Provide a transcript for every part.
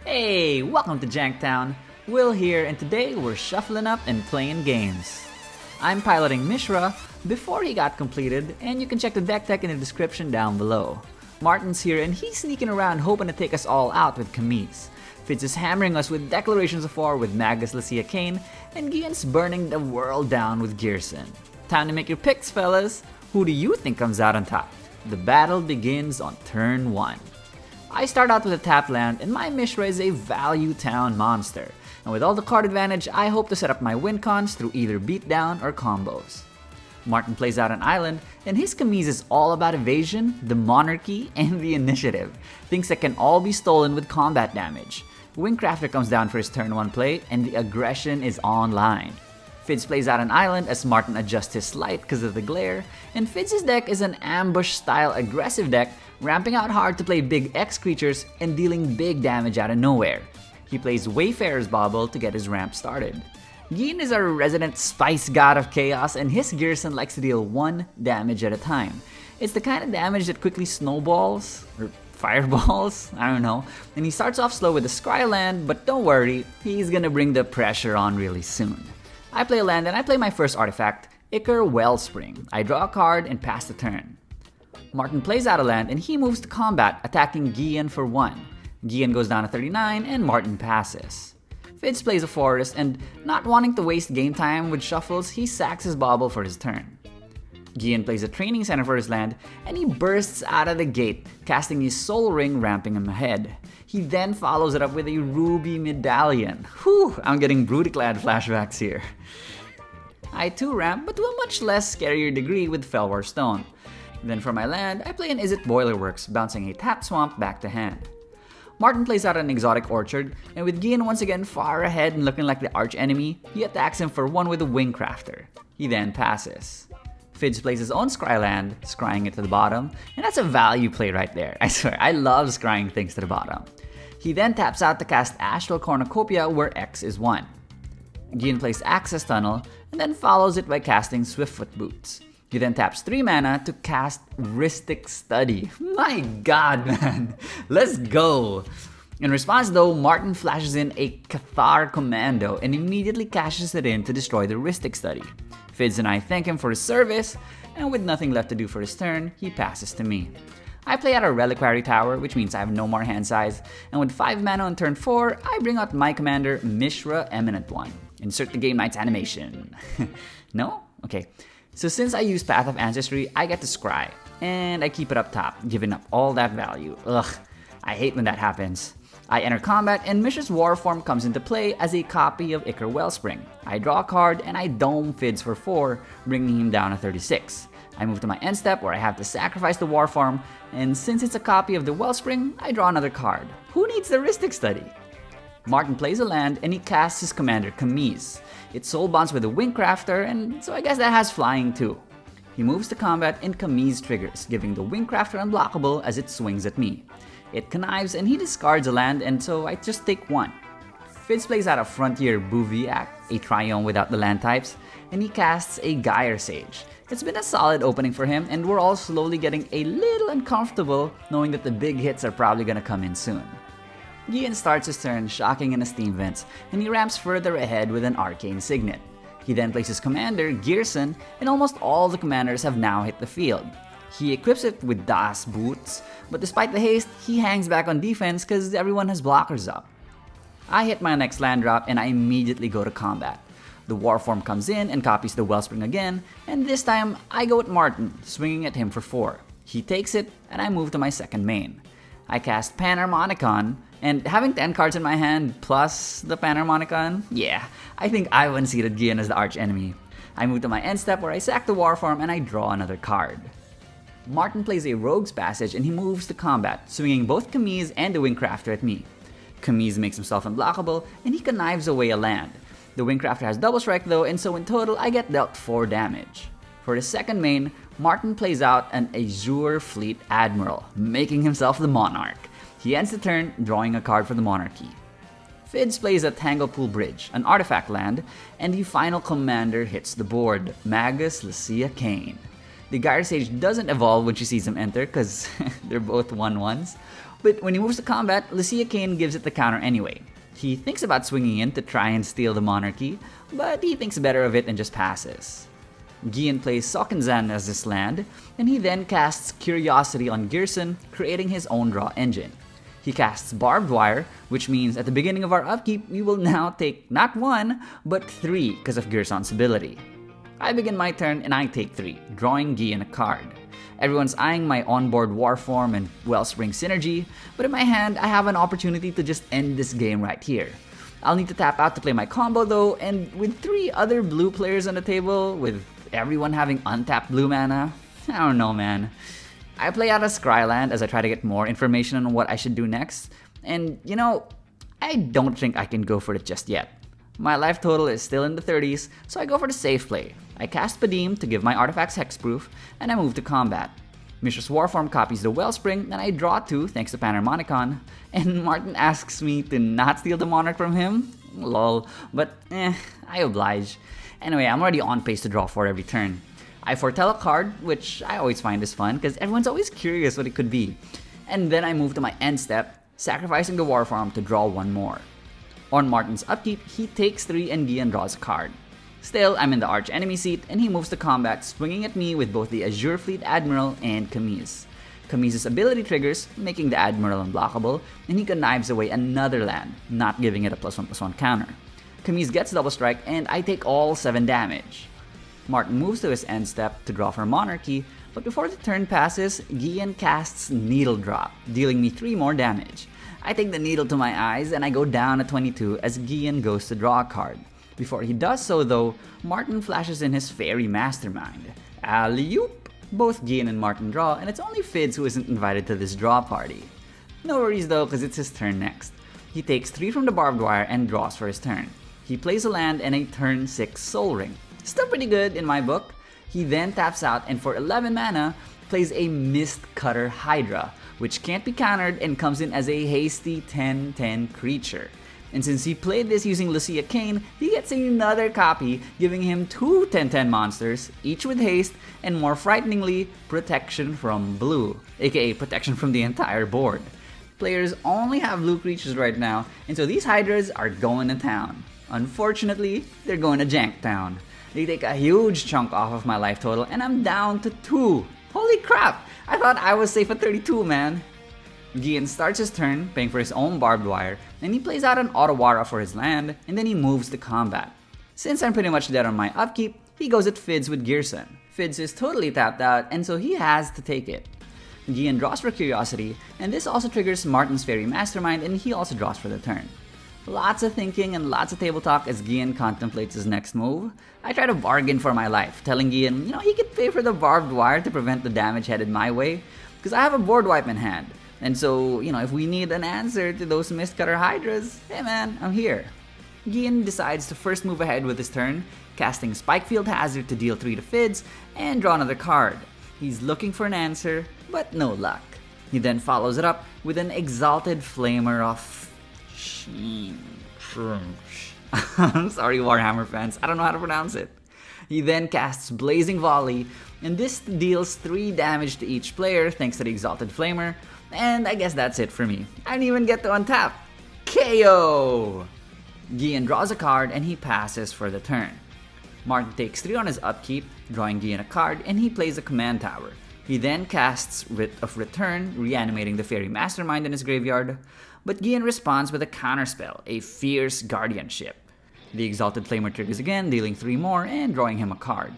Hey, welcome to Janktown. Will here, and today we're shuffling up and playing games. I'm piloting Mishra before he got completed, and you can check the deck tech in the description down below. Martin's here and he's sneaking around hoping to take us all out with Kamiz. Fitz is hammering us with declarations of war with Magus Lucea Kane, and Gyrson's burning the world down with Ghyrson. Time to make your picks, fellas. Who do you think comes out on top? The battle begins on turn 1. I start out with a tap land, and my Mishra is a value town monster. And with all the card advantage, I hope to set up my win cons through either beatdown or combos. Martin plays out an island, and his Kamiz is all about evasion, the monarchy, and the initiative. Things that can all be stolen with combat damage. Wingcrafter comes down for his turn 1 play, and the aggression is online. Fidz plays out an island as Martin adjusts his light because of the glare, and Fidz's deck is an ambush-style aggressive deck, ramping out hard to play big X creatures and dealing big damage out of nowhere. He plays Wayfarer's Bauble to get his ramp started. Ghyn is our resident spice god of chaos, and his Ghyrson likes to deal 1 damage at a time. It's the kind of damage that quickly snowballs, or fireballs, I don't know. And he starts off slow with a Scry land, but don't worry, he's gonna bring the pressure on really soon. I play a land and I play my first artifact, Ichor Wellspring. I draw a card and pass the turn. Martin plays out a land and he moves to combat, attacking Ghyn for 1. Ghyn goes down to 39 and Martin passes. Fitz plays a forest, and not wanting to waste game time with shuffles, he sacks his bauble for his turn. Ghyn plays a training center for his land, and he bursts out of the gate, casting his soul ring, ramping him ahead. He then follows it up with a ruby medallion. Whew, I'm getting Bruticlad flashbacks here. I too ramp, but to a much less scarier degree with Felwar Stone. Then for my land, I play an Izzet Boilerworks, bouncing a tap swamp back to hand. Martin plays out an exotic orchard, and with Ghyn once again far ahead and looking like the arch enemy, he attacks him for 1 with a Wingcrafter. He then passes. Fidz plays his own Scry land, scrying it to the bottom, and that's a value play right there. I swear, I love scrying things to the bottom. He then taps out to cast Astral Cornucopia where X is 1. Ghyn plays Access Tunnel, and then follows it by casting Swiftfoot Boots. He then taps 3 mana to cast Rhystic Study. My god, man! Let's go! In response though, Martin flashes in a Cathar Commando and immediately cashes it in to destroy the Rhystic Study. Fidz and I thank him for his service, and with nothing left to do for his turn, he passes to me. I play out a Reliquary Tower, which means I have no more hand size, and with 5 mana on turn 4, I bring out my commander, Mishra Eminent One. Insert the Game Knight's animation. No? Okay. So since I use Path of Ancestry, I get to scry, and I keep it up top, giving up all that value. Ugh, I hate when that happens. I enter combat, and Mishra's War Form comes into play as a copy of Ichor Wellspring. I draw a card, and I dome Fidz for 4, bringing him down to 36. I move to my end step where I have to sacrifice the War Form, and since it's a copy of the Wellspring, I draw another card. Who needs the Rhystic Study? Martin plays a land, and he casts his commander, Kamiz. It soul bonds with a Wingcrafter, and so I guess that has flying too. He moves to combat, and Kamiz triggers, giving the Wingcrafter unblockable as it swings at me. It connives, and he discards a land, and so I just take 1. Fitz plays out a Frontier Bouviac, a Triome without the land types, and he casts a Gyre Sage. It's been a solid opening for him, and we're all slowly getting a little uncomfortable knowing that the big hits are probably gonna come in soon. Ghyn starts his turn shocking in a Steam Vents, and he ramps further ahead with an Arcane Signet. He then plays his commander, Ghyrson, and almost all the commanders have now hit the field. He equips it with Das Boots, but despite the haste, he hangs back on defense because everyone has blockers up. I hit my next land drop and I immediately go to combat. The War Form comes in and copies the Wellspring again, and this time I go with Martin, swinging at him for 4. He takes it, and I move to my second main. I cast Panharmonicon, and having 10 cards in my hand plus the Panharmonicon, yeah, I think I one-seated Ghyn as the arch enemy. I move to my end step where I sack the War Form and I draw another card. Martin plays a Rogue's Passage and he moves to combat, swinging both Kamiz and the Wingcrafter at me. Kamiz makes himself unblockable, and he connives away a land. The Wingcrafter has double strike though, and so in total I get dealt 4 damage. For the second main, Martin plays out an Azure Fleet Admiral, making himself the Monarch. He ends the turn drawing a card for the Monarchy. Fidz plays a Tanglepool Bridge, an artifact land, and the final commander hits the board, Magus Lucea Kane. The Gyre Sage doesn't evolve when she sees him enter because they're both 1/1s. But when he moves to combat, Lucea Kane gives it the counter anyway. He thinks about swinging in to try and steal the monarchy, but he thinks better of it and just passes. Ghyrson plays Sokenzan as his land, and he then casts Curiosity on Ghyrson, creating his own draw engine. He casts Barbed Wire, which means at the beginning of our upkeep, we will now take not 1, but 3 because of Ghyrson's ability. I begin my turn and I take 3, drawing Ghyrson a card. Everyone's eyeing my onboard Warform and Wellspring synergy, but in my hand, I have an opportunity to just end this game right here. I'll need to tap out to play my combo though, and with 3 other blue players on the table, with everyone having untapped blue mana, I don't know, man. I play out a Scryland as I try to get more information on what I should do next, and you know, I don't think I can go for it just yet. My life total is still in the 30s, so I go for the safe play. I cast Padim to give my artifacts hexproof, and I move to combat. Mishra's Warform copies the Wellspring, and I draw 2 thanks to Panharmonicon, and Martin asks me to not steal the Monarch from him? Lol, but I oblige. Anyway, I'm already on pace to draw 4 every turn. I foretell a card, which I always find is fun, because everyone's always curious what it could be. And then I move to my end step, sacrificing the Warform to draw 1 more. On Martin's upkeep, he takes 3 and Ghyrson draws a card. Still, I'm in the arch enemy seat, and he moves to combat, swinging at me with both the Azure Fleet Admiral and Kamiz. Kamiz's ability triggers, making the Admiral unblockable, and he connives away another land, not giving it a +1/+1 counter. Kamiz gets double strike, and I take all 7 damage. Martin moves to his end step to draw for Monarchy, but before the turn passes, Ghyrson casts Needle Drop, dealing me 3 more damage. I take the needle to my eyes and I go down at 22 as Ghyrson goes to draw a card. Before he does so though, Martin flashes in his Fairy Mastermind. Alley-oop! Both Ghyrson and Martin draw, and it's only Fidz who isn't invited to this draw party. No worries though, cause it's his turn next. He takes 3 from the Barbed Wire and draws for his turn. He plays a land and a turn 6 Soul Ring. Still pretty good in my book. He then taps out and for 11 mana, plays a Mist Cutter Hydra, which can't be countered and comes in as a hasty 10/10 creature. And since he played this using Lucea Kane, he gets another copy, giving him 2 10/10 monsters, each with haste, and more frighteningly, protection from blue, aka protection from the entire board. Players only have blue creatures right now, and so these Hydras are going to town. Unfortunately, they're going to jank town. They take a huge chunk off of my life total, and I'm down to 2. Holy crap! I thought I was safe at 32, man. Ghyrson starts his turn, paying for his own Barbed Wire, and he plays out an Otawara for his land, and then he moves to combat. Since I'm pretty much dead on my upkeep, he goes at Fidz with Ghyrson. Fidz is totally tapped out, and so he has to take it. Ghyrson draws for Curiosity, and this also triggers Martin's Fairy Mastermind, and he also draws for the turn. Lots of thinking and lots of table talk as Ghyrson contemplates his next move. I try to bargain for my life, telling Ghyrson, he could pay for the Barbed Wire to prevent the damage headed my way, because I have a board wipe in hand. And so, if we need an answer to those Mistcutter Hydras, hey man, I'm here. Ghyrson decides to first move ahead with his turn, casting Spikefield Hazard to deal 3 to Fidz, and draw another card. He's looking for an answer, but no luck. He then follows it up with an Exalted Flamer of... I'm sorry, Warhammer fans, I don't know how to pronounce it. He then casts Blazing Volley, and this deals 3 damage to each player thanks to the Exalted Flamer, and I guess that's it for me. I didn't even get to untap. KO! Ghyrson draws a card and he passes for the turn. Martin takes 3 on his upkeep, drawing Ghyrson a card, and he plays a Command Tower. He then casts Writ of Return, reanimating the Fairy Mastermind in his graveyard, but Ghyrson responds with a counterspell, a Fierce Guardianship. The Exalted Flamer triggers again, dealing 3 more and drawing him a card.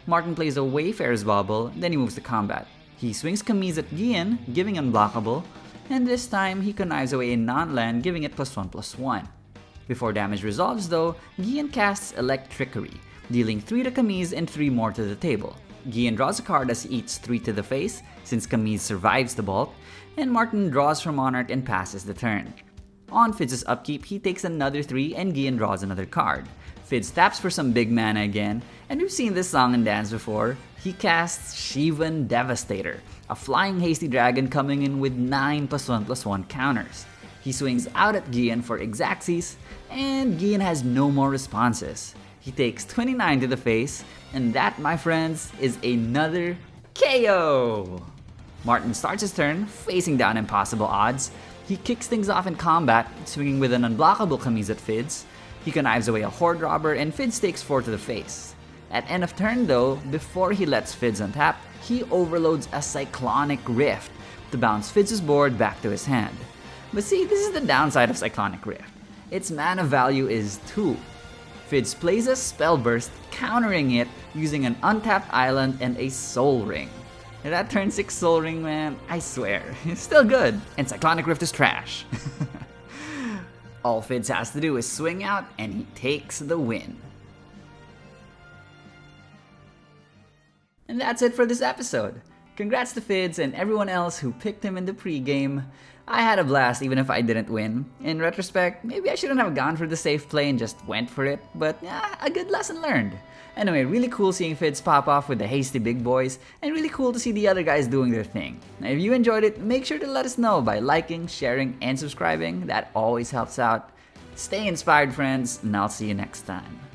Martin plays a Wayfarer's Bauble, then he moves to combat. He swings Kamiz at Ghyrson, giving unblockable, and this time he connives away a non-land, giving it +1/+1. Before damage resolves though, Ghyrson casts Electrickery, dealing 3 to Kamiz and 3 more to the table. Ghyrson draws a card as he eats 3 to the face, since Kamiz survives the bulk, and Martin draws for Monarch and passes the turn. On Fidz's upkeep, he takes another 3 and Ghyrson draws another card. Fidz taps for some big mana again, and we've seen this song and dance before. He casts Shivan Devastator, a flying hasty dragon coming in with 9 +1/+1 counters. He swings out at Ghyrson for Xaxis, and Ghyrson has no more responses. He takes 29 to the face, and that, my friends, is another KO! Martin starts his turn, facing down impossible odds. He kicks things off in combat, swinging with an unblockable Kamiz at Fidz. He connives away a Horde Robber, and Fidz takes 4 to the face. At end of turn though, before he lets Fidz untap, he overloads a Cyclonic Rift to bounce Fidz's board back to his hand. But see, this is the downside of Cyclonic Rift. Its mana value is 2. Fidz plays a Spell Burst, countering it using an untapped island and a Soul Ring. And that turn 6 Soul Ring, man, I swear, it's still good, and Cyclonic Rift is trash. All Fidz has to do is swing out, and he takes the win. And that's it for this episode. Congrats to Fidz and everyone else who picked him in the pregame. I had a blast even if I didn't win. In retrospect, maybe I shouldn't have gone for the safe play and just went for it, but yeah, a good lesson learned. Anyway, really cool seeing Fidz pop off with the hasty big boys, and really cool to see the other guys doing their thing. Now, if you enjoyed it, make sure to let us know by liking, sharing, and subscribing. That always helps out. Stay inspired, friends, and I'll see you next time.